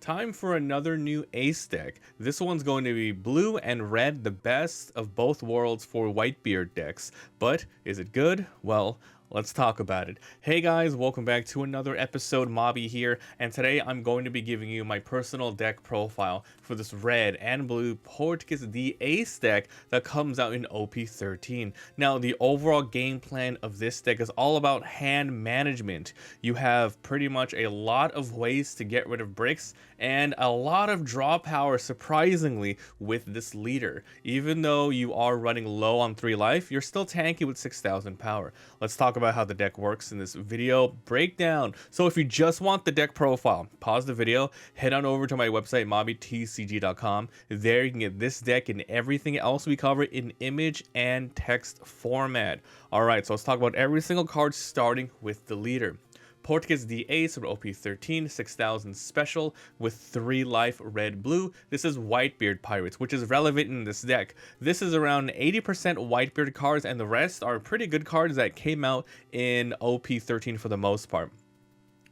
Time for another new Ace deck. This one's going to be blue and red, the best of both worlds for Whitebeard decks. But is it good? Well, let's talk about it. Hey guys, welcome back to another episode. Mabi here, and today I'm going to be giving you my personal deck profile for this red and blue Portgas D Ace deck that comes out in OP13. Now, the overall game plan of this deck is all about hand management. You have pretty much a lot of ways to get rid of bricks and a lot of draw power, surprisingly, with this leader. Even though you are running low on 3 life, you're still tanky with 6,000 power. Let's talk about how the deck works in this video breakdown. So if you just want the deck profile, pause the video, head on over to my website, Mabi TCG.com. There you can get this deck and everything else we cover in image and text format. Alright, so let's talk about every single card, starting with the leader. Portgas D Ace with OP13, 6,000 special with 3 life red blue. This is Whitebeard Pirates, which is relevant in this deck. This is around 80% Whitebeard cards, and the rest are pretty good cards that came out in OP13 for the most part.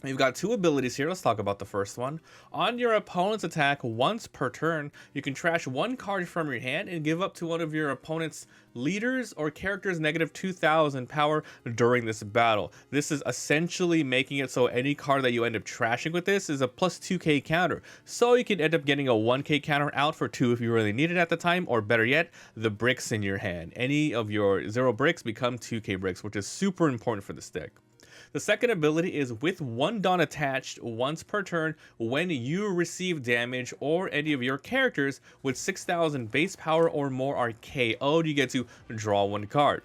You've got 2 abilities here. Let's talk about the first one. On your opponent's attack, once per turn, you can trash 1 card from your hand and give up to one of your opponent's leaders or characters negative 2,000 power during this battle. This is essentially making it so any card that you end up trashing with this is a plus 2k counter. So you can end up getting a 1k counter out for 2 if you really need it at the time, or better yet, the bricks in your hand. Any of your 0 bricks become 2k bricks, which is super important for this deck. The second ability is with 1 Dawn attached once per turn. When you receive damage or any of your characters with 6,000 base power or more are KO'd, you get to draw 1 card.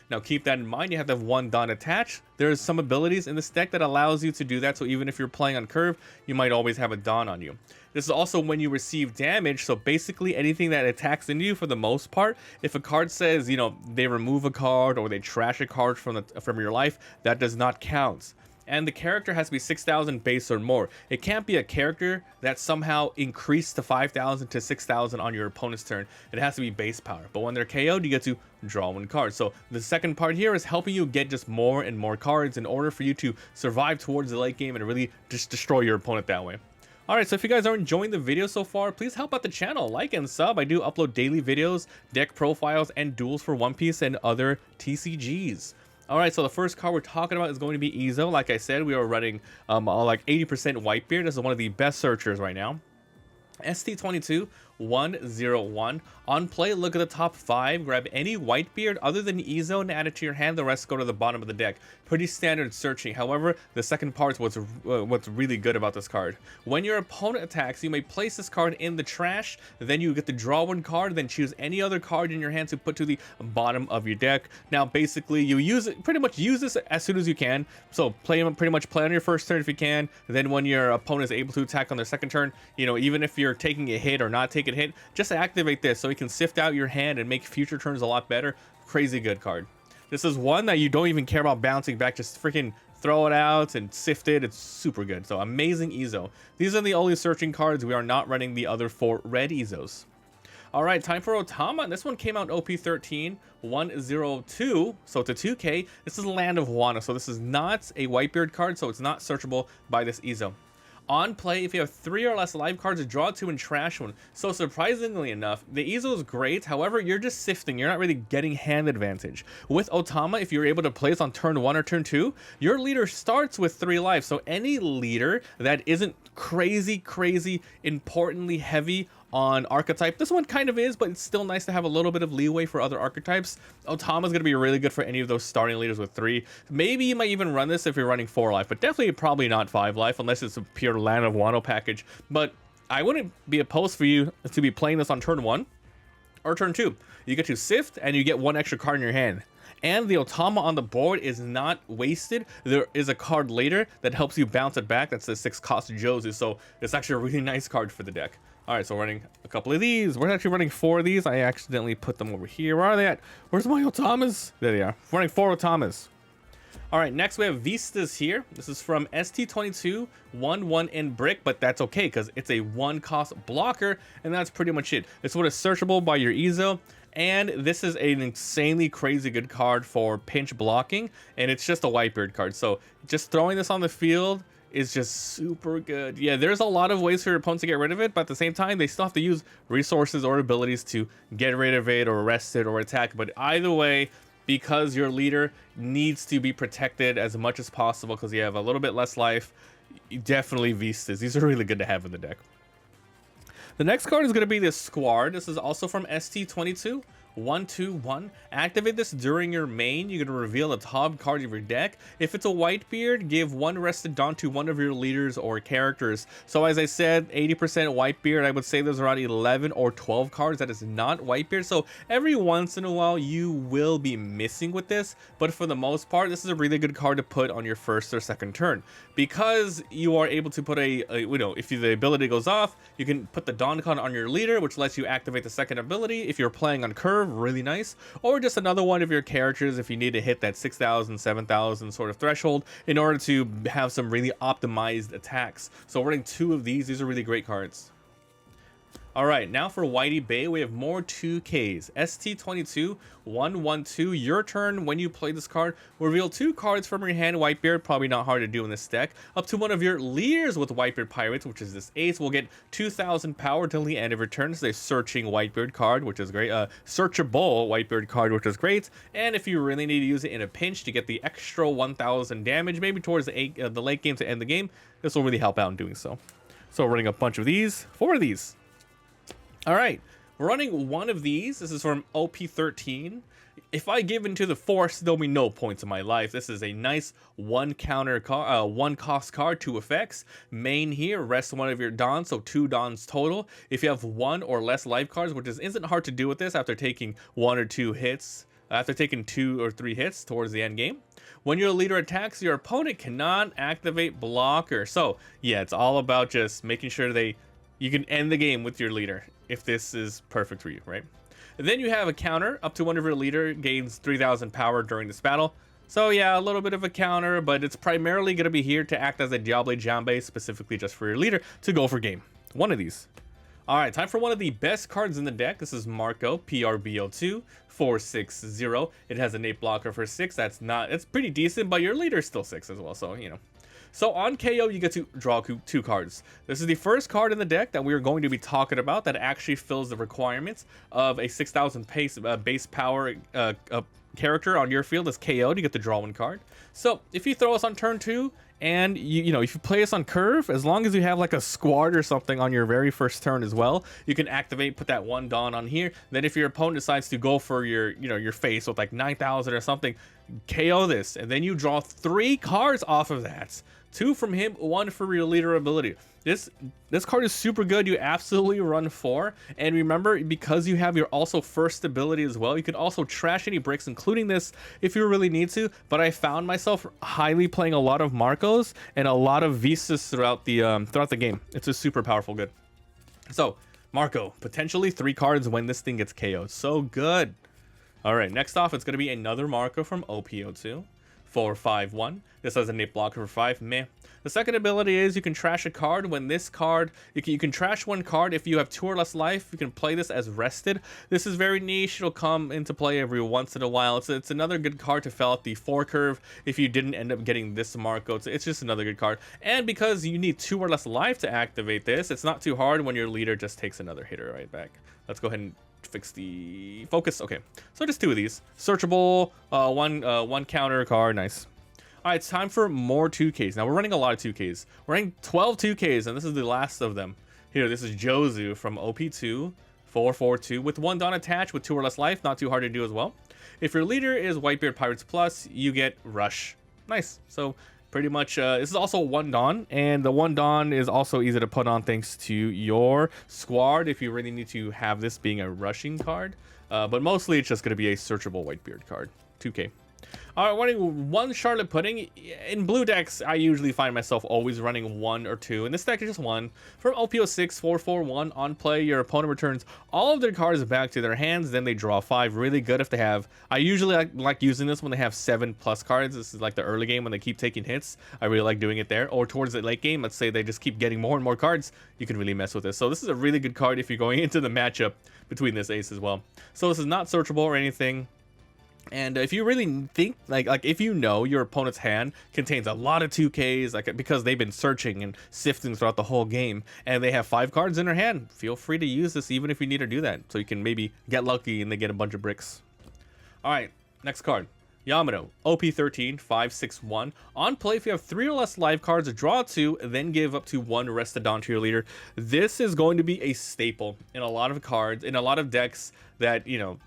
Now keep that in mind, you have to have 1 Dawn attached. There's some abilities in this deck that allows you to do that, so even if you're playing on curve, you might always have a Dawn on you. This is also when you receive damage, so basically anything that attacks into you for the most part, if a card says, you know, they remove a card or they trash a card from your life, that does not count. And the character has to be 6,000 base or more. It can't be a character that somehow increased to 5,000 to 6,000 on your opponent's turn. It has to be base power. But when they're KO'd, you get to draw 1 card. So the second part here is helping you get just more and more cards in order for you to survive towards the late game and really just destroy your opponent that way. Alright, so if you guys are enjoying the video so far, please help out the channel, like and sub. I do upload daily videos, deck profiles, and duels for One Piece and other TCGs. Alright, so the first card we're talking about is going to be Izo. Like I said, we are running like 80% Whitebeard. This is one of the best searchers right now. ST22-101. On play, look at the top 5. Grab any Whitebeard other than Izo and add it to your hand. The rest go to the bottom of the deck. Pretty standard searching. However, the second part is what's really good about this card. When your opponent attacks, you may place this card in the trash. Then you get to draw 1 card. Then choose any other card in your hand to put to the bottom of your deck. Now, basically, you use it. Pretty much use this as soon as you can. So pretty much play on your first turn if you can. Then when your opponent is able to attack on their second turn, you know, even if you're taking a hit or not taking a hit, just activate this so you can sift out your hand and make future turns a lot better. Crazy good card. This is one that you don't even care about bouncing back, just freaking throw it out and sift it. It's super good. So amazing Izo. These are the only searching cards. We are not running the other 4 red Izos. Alright, time for Otama. This one came out OP13 102, so it's a 2k. This is Land of Wano, so this is not a Whitebeard card, so it's not searchable by this Izo. On play, if you have 3 or less live cards, draw 2 and trash 1. So surprisingly enough, the Izo is great. However, you're just sifting. You're not really getting hand advantage. With Otama, if you're able to place on turn 1 or turn 2, your leader starts with 3 life. So any leader that isn't crazy importantly heavy on archetype, this one kind of is, but it's still nice to have a little bit of leeway for other archetypes. Otama is going to be really good for any of those starting leaders with 3. Maybe you might even run this if you're running 4 life, but definitely probably not 5 life unless it's a pure Land of Wano package. But I wouldn't be opposed for you to be playing this on turn 1 or turn 2. You get to sift and you get 1 extra card in your hand. And the Otama on the board is not wasted. There is a card later that helps you bounce it back. That's the 6 cost Jozu, so it's actually a really nice card for the deck. Alright, so we're running a couple of these. We're actually running 4 of these. I accidentally put them over here. Where are they at? Where's my Otamas? There they are. We're running 4 Otamas. Alright, next we have Vistas here. This is from ST22-11 in brick, but that's okay because it's a 1 cost blocker, and that's pretty much it. It's what is searchable by your Izo. And this is an insanely crazy good card for pinch blocking, and it's just a Whitebeard card. So just throwing this on the field is just super good. Yeah, there's a lot of ways for your opponent to get rid of it, but at the same time, they still have to use resources or abilities to get rid of it or arrest it or attack. But either way, because your leader needs to be protected as much as possible because you have a little bit less life, definitely Vistas. These are really good to have in the deck. The next card is going to be this Squad. This is also from ST22. 1/2/1. Activate this during your main. You're going to reveal the top card of your deck. If it's a Whitebeard, give one rested Dawn to one of your leaders or characters. So as I said, 80% Whitebeard. I would say there's around 11 or 12 cards that is not Whitebeard. So every once in a while you will be missing with this, but for the most part, this is a really good card to put on your first or second turn because you are able to put if the ability goes off, you can put the Dawn card on your leader, which lets you activate the second ability. If you're playing on curve, really nice, or just another one of your characters if you need to hit that 6,000 7,000 sort of threshold in order to have some really optimized attacks. So running 2 of these are really great cards. All right, now for Whitey Bay, we have more 2Ks. ST22 1/1/2. Your turn. When you play this card, reveal 2 cards from your hand. Whitebeard, probably not hard to do in this deck. Up to one of your leaders with Whitebeard Pirates, which is this Ace, will get 2,000 power till the end of your turn. This is a searching Whitebeard card, which is great. Searchable Whitebeard card, which is great. And if you really need to use it in a pinch to get the extra 1,000 damage, maybe towards the late game to end the game, this will really help out in doing so. So we're running a bunch of these, 4 of these. All right, we're running 1 of these. This is from OP13. If I give into the force, there'll be no points in my life. This is a nice one cost card, 2 effects. Main here, rest one of your Dons, so 2 Dons total. If you have 1 or less life cards, which isn't hard to do with this after taking 1 or 2 hits, after taking 2 or 3 hits towards the end game. When your leader attacks, your opponent cannot activate blocker. So yeah, it's all about just making sure you can end the game with your leader if this is perfect for you, right? And then you have a counter. Up to one of your leader gains 3,000 power during this battle. So yeah, a little bit of a counter, but it's primarily going to be here to act as a Diable Jambe, specifically just for your leader to go for game. 1 of these. All right, time for one of the best cards in the deck. This is Marco, PRBO2, 4/6/0. It has a Nate blocker for 6. It's pretty decent, but your leader's still 6 as well, so you know. So on KO, you get to draw 2 cards. This is the first card in the deck that we are going to be talking about that actually fills the requirements of a 6,000 base power character on your field as KO'd. You get to draw 1 card. So if you throw us on turn 2 and if you play us on curve, as long as you have like a Squad or something on your very first turn as well, you can activate, put that 1 Dawn on here. Then if your opponent decides to go for your face with like 9,000 or something, KO this, and then you draw 3 cards off of that. 2 from him, 1 for your leader ability. This card is super good. You absolutely run 4. And remember, because you have your also first ability as well, you can also trash any bricks, including this, if you really need to. But I found myself highly playing a lot of Marcos and a lot of Vistas throughout the game. It's a super powerful good. So Marco, potentially 3 cards when this thing gets KO'd. So good. All right, next off, it's going to be another Marco from OP02. 4/5/1. This has a Nate blocker for 5. Meh. The second ability is you can trash a card. When this card, you can trash 1 card if you have 2 or less life. You can play this as rested. This is very niche. It'll come into play every once in a while. It's another good card to fill out the 4 curve if you didn't end up getting this Marco. It's just another good card. And because you need 2 or less life to activate this, it's not too hard when your leader just takes another hitter right back. Let's go ahead and fix the focus. Okay, so just 2 of these. Searchable, one counter card. Nice. All right, it's time for more 2Ks. Now we're running a lot of 2Ks. We're running 12 2Ks, and this is the last of them. Here, this is Jozu from OP2, 4/4/2 with 1 Dawn attached with 2 or less life. Not too hard to do as well. If your leader is Whitebeard Pirates Plus, you get Rush. Nice. So pretty much, this is also 1 Dawn, and the 1 Dawn is also easy to put on thanks to your Squad if you really need to have this being a rushing card. But mostly it's just going to be a searchable Whitebeard card. 2K. All right, running 1 Charlotte Pudding. In blue decks, I usually find myself always running 1 or 2. In this deck, it's just 1. From OP06, 4/4/1. On play, your opponent returns all of their cards back to their hands. Then they draw 5. Really good if they have... I usually like using this when they have 7+ cards. This is like the early game when they keep taking hits. I really like doing it there. Or towards the late game, let's say they just keep getting more and more cards. You can really mess with this. So this is a really good card if you're going into the matchup between this ace as well. So this is not searchable or anything. And if you really think like if you know your opponent's hand contains a lot of 2Ks, like because they've been searching and sifting throughout the whole game, and they have 5 cards in their hand, feel free to use this even if you need to do that, so you can maybe get lucky and they get a bunch of bricks. All right, next card. Yamato, OP13 561. On play, if you have 3 or less live cards, draw 2, then give up to 1 Restodon to your leader. This is going to be a staple in a lot of cards, in a lot of decks that, you know,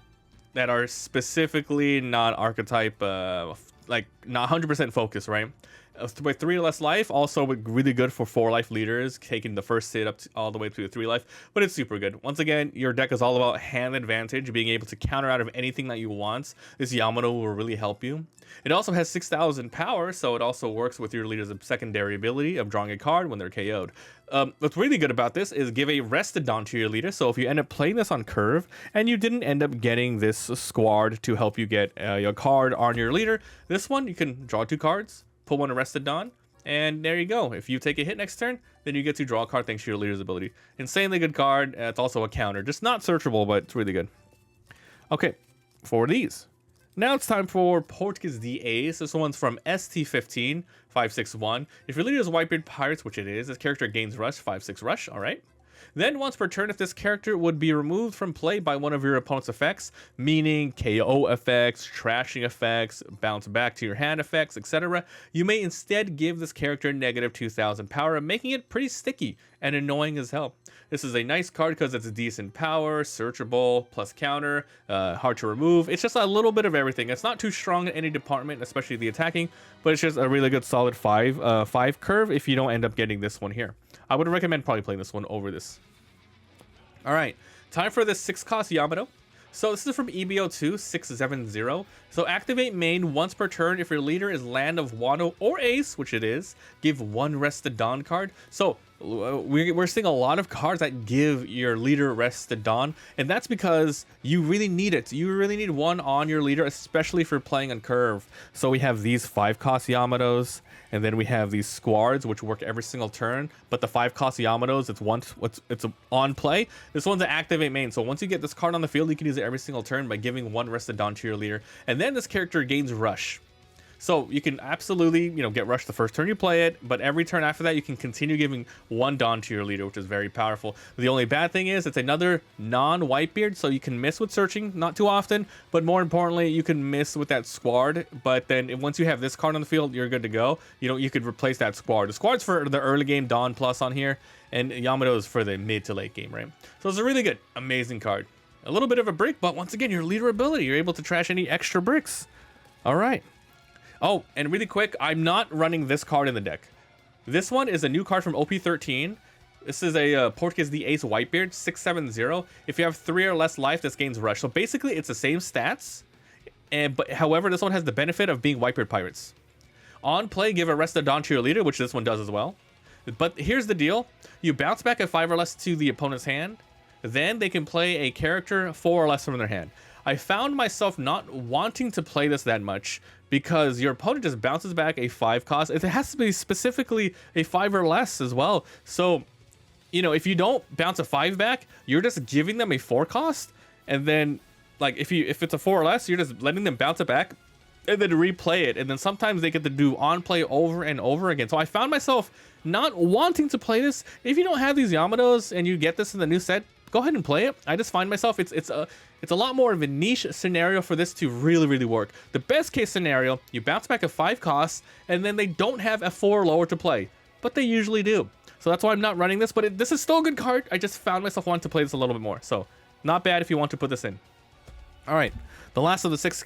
that are specifically not archetype, like not 100% focus, right? With 3 or less life, also really good for 4 life leaders, taking the first hit up to, all the way to 3 life, but it's super good. Once again, your deck is all about hand advantage, being able to counter out of anything that you want. This Yamato will really help you. It also has 6,000 power, so it also works with your leader's secondary ability of drawing a card when they're KO'd. What's really good about this is give a Restodon to your leader, so if you end up playing this on curve and you didn't end up getting this squad to help you get your card on your leader, this one you can draw 2 cards, put 1 Restodon, and there you go. If you take a hit next turn, then you get to draw a card thanks to your leader's ability. Insanely good card. It's also a counter, just not searchable, but it's really good. Okay, for these. Now it's time for Portgas D Ace. This one's from ST15 561. If your leader is Whitebeard Pirates, which it is, this character gains rush 5/6 rush. All right. Then once per turn, if this character would be removed from play by one of your opponent's effects, meaning KO effects, trashing effects, bounce back to your hand effects, etc., you may instead give this character negative 2,000 power, making it pretty sticky and annoying as hell. This is a nice card because it's a decent power, searchable, plus counter, hard to remove. It's just a little bit of everything. It's not too strong in any department, especially the attacking, but it's just a really good solid 5 curve if you don't end up getting this one here. I would recommend probably playing this one over this. All right, time for this 6-cost Yamato. So this is from EBO2 670. So activate main once per turn. If your leader is Land of Wano or Ace, which it is, give 1 Restodon card. So we're seeing a lot of cards that give your leader Restodon, and that's because you really need it. You really need 1 on your leader, especially for playing on curve. So we have these 5-cost Yamatos, and then we have these squads, which work every single turn. But the 5-cost Yamatos, it's on play. This one's an activate main. So once you get this card on the field, you can use it every single turn by giving 1 Restodon to your leader. And then this character gains rush. So you can absolutely, get rushed the first turn you play it, but every turn after that, you can continue giving 1 Don to your leader, which is very powerful. The only bad thing is it's another non-Whitebeard, so you can miss with searching, not too often, but more importantly, you can miss with that squad. But then once you have this card on the field, you're good to go. You could replace that squad. The squad's for the early game Don plus on here, and Yamato is for the mid to late game, right? So it's a really good, amazing card. A little bit of a brick, but once again, your leader ability, you're able to trash any extra bricks. All right. Oh, and really quick, I'm not running this card in the deck. This one is a new card from OP13. This is a Portgas D Ace Whitebeard 670. If you have 3 or less life, this gains rush. So basically, it's the same stats, but however, this one has the benefit of being Whitebeard Pirates. On play, give a Restodon to your leader, which this one does as well. But here's the deal. You bounce back a 5 or less to the opponent's hand. Then they can play a character 4 or less from their hand. I found myself not wanting to play this that much because your opponent just bounces back a 5 cost. It has to be specifically a 5 or less as well. So, if you don't bounce a 5 back, you're just giving them a 4 cost. And then, like, if it's a 4 or less, you're just letting them bounce it back and then replay it. And then sometimes they get to do on play over and over again. So I found myself not wanting to play this. If you don't have these Yamatos and you get this in the new set, go ahead and play it. I just find myself it's a lot more of a niche scenario for this to really, really work. The best case scenario, you bounce back a 5 cost, and then they don't have a 4 lower to play, but they usually do. So that's why I'm not running this, but this is still a good card. I just found myself wanting to play this a little bit more. So not bad if you want to put this in. All right, the last of the 6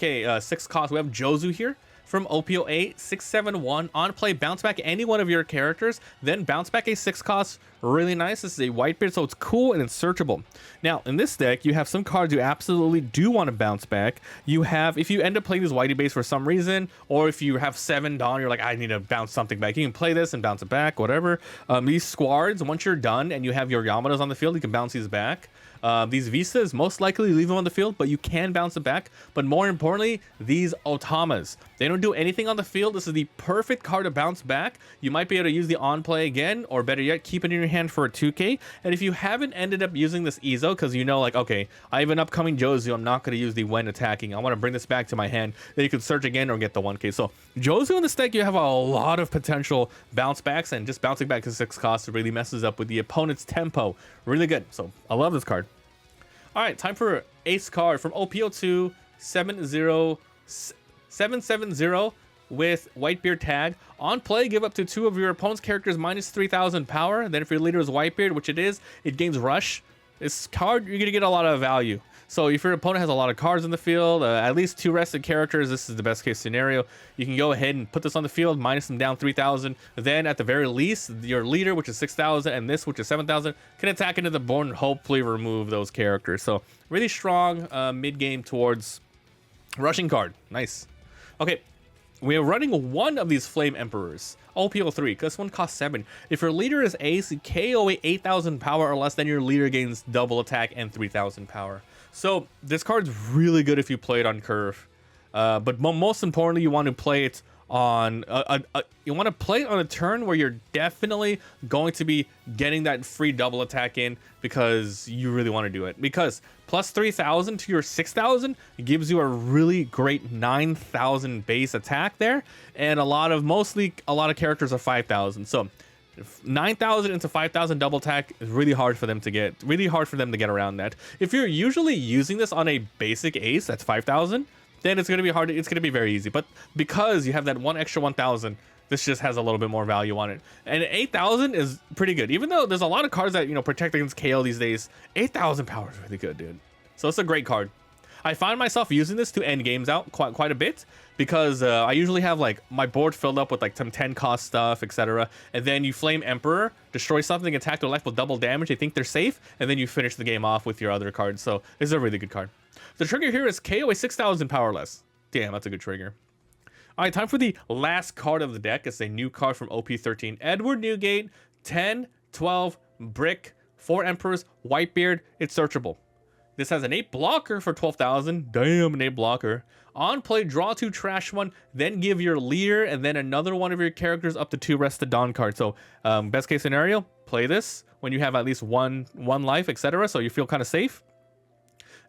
cost, we have Jozu here. From OP08 671. On play, bounce back any one of your characters, then bounce back a 6 cost. Really nice. This is a Whitebeard, so it's cool and it's searchable. Now, in this deck, you have some cards you absolutely do want to bounce back. You have, if you end up playing this Whitey base for some reason, or if you have 7 Dawn, you're like, I need to bounce something back. You can play this and bounce it back, whatever. These squads, once you're done and you have your Yamatos on the field, you can bounce these back. These Vistas, most likely leave them on the field, but you can bounce it back. But more importantly, these Otamas. They don't do anything on the field. This is the perfect card to bounce back. You might be able to use the on play again, or better yet, keep it in your hand for a 2K. And if you haven't ended up using this Ezo, because you know, like, okay, I have an upcoming Jozu, I'm not going to use the when attacking. I want to bring this back to my hand. Then you can search again or get the 1K. So Jozu in this deck, you have a lot of potential bounce backs, and just bouncing back to 6 costs really messes up with the opponent's tempo. Really good. So I love this card. All right, time for Ace card from OP02 770 with Whitebeard tag. On play, give up to 2 of your opponent's characters minus 3,000 power. Then if your leader is Whitebeard, which it is, it gains rush. This card, you're going to get a lot of value. So if your opponent has a lot of cards in the field, at least 2 rested characters, this is the best case scenario. You can go ahead and put this on the field, minus them down 3,000. Then at the very least, your leader, which is 6,000, and this, which is 7,000, can attack into the board and hopefully remove those characters. So really strong mid-game towards rushing card. Nice. Okay, we are running one of these Flame Emperors, OP03, because this one costs 7. If your leader is Ace, KO 8,000 power or less, then your leader gains double attack and 3,000 power. So this card's really good if you play it on curve, but most importantly, you want to play it on you want to play it on a turn where you're definitely going to be getting that free double attack in, because you really want to do it. Because plus 3,000 to your 6,000 gives you a really great 9,000 base attack there, and mostly a lot of characters are 5,000. So 9,000 into 5,000 double attack is really hard for them to get around that. If you're usually using this on a basic Ace that's 5,000, then it's going to be hard. It's going to be very easy. But because you have that one extra 1,000, this just has a little bit more value on it. And 8,000 is pretty good. Even though there's a lot of cards that, you know, protect against KO these days, 8,000 power is really good, dude. So it's a great card. I find myself using this to end games out quite a bit, because I usually have like my board filled up with like some 10 cost stuff, etc. And then you Flame Emperor, destroy something, attack their life with double damage. They think they're safe, and then you finish the game off with your other cards. So this is a really good card. The trigger here is KO 6,000 power less. Damn, that's a good trigger. All right, time for the last card of the deck. It's a new card from OP13. Edward Newgate, 10, 12, Brick, 4 Emperors, Whitebeard. It's searchable. This has an 8 blocker for 12,000. Damn, an 8 blocker. On play, draw 2, trash 1, then give your leader and then another one of your characters up to 2 rested Dawn cards. So best case scenario, play this when you have at least one life, etc. So you feel kind of safe.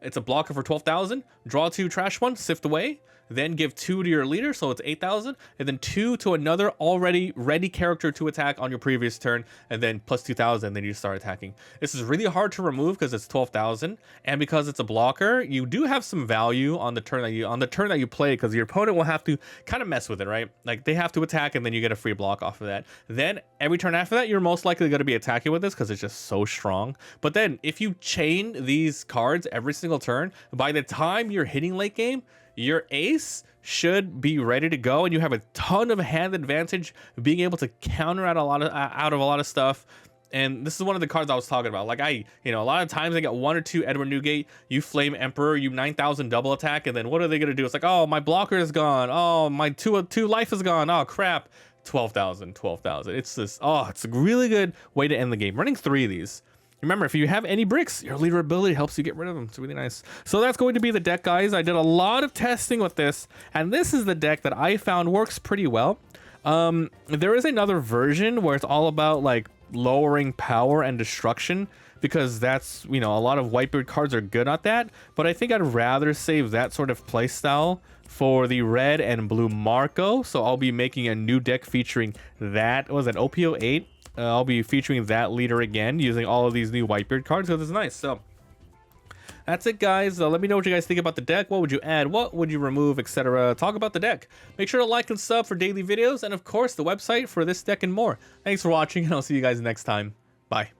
It's a blocker for 12,000. Draw 2, trash 1, sift away. Then give 2 to your leader, so it's 8,000. And then 2 to another already ready character to attack on your previous turn. And then plus 2,000, then you start attacking. This is really hard to remove because it's 12,000. And because it's a blocker, you do have some value on the turn that you play, because your opponent will have to kind of mess with it, right? Like they have to attack, and then you get a free block off of that. Then every turn after that, you're most likely going to be attacking with this because it's just so strong. But then if you chain these cards every single turn, by the time you're hitting late game, your Ace should be ready to go, and you have a ton of hand advantage, being able to counter out of a lot of stuff. And this is one of the cards I was talking about. Like a lot of times I get 1 or 2 Edward Newgate, you Flame Emperor, you 9,000 double attack, and then what are they gonna do? It's like, oh, my blocker is gone. Oh, my two life is gone. Oh crap, 12,000. It's this. Oh, it's a really good way to end the game. Running 3 of these. Remember, if you have any bricks, your leader ability helps you get rid of them. It's really nice. So that's going to be the deck, guys. I did a lot of testing with this, and this is the deck that I found works pretty well. There is another version where it's all about like lowering power and destruction, because that's, a lot of Whitebeard cards are good at that. But I think I'd rather save that sort of playstyle for the red and blue Marco. So I'll be making a new deck featuring that. What was that, OP08? I'll be featuring that leader again, using all of these new Whitebeard cards, because it's nice. So that's it, guys. Let me know what you guys think about the deck. What would you add? What would you remove, etc.? Talk about the deck. Make sure to like and sub for daily videos, and of course the website for this deck and more. Thanks for watching, and I'll see you guys next time. Bye.